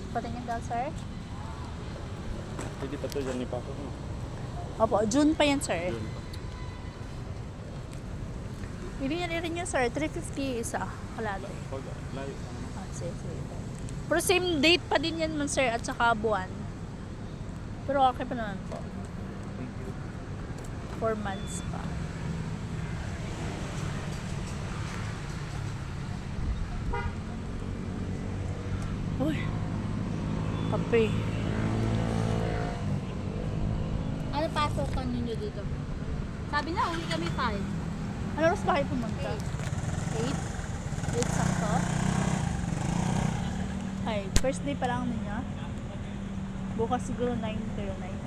Patingin daw, sir. Pwede pa to dyan ipasok mo. Opo, June pa yan, sir. Yun. Irin yan, sir. 350 isa. Kalado. Pag layo. Sige. Pero same date pa din yan man, sir, at saka buwan. Pero okay pa naman po. Thank you. 4 months pa. Uy. Kape. Ano pasokan ninyo dito? Sabi na, uwi kami 5. Ano oras ba kayo pumunta? 8? 8 sakto? Ay, first day pa lang ninyo. Bukas siguro 9 kayo, 9.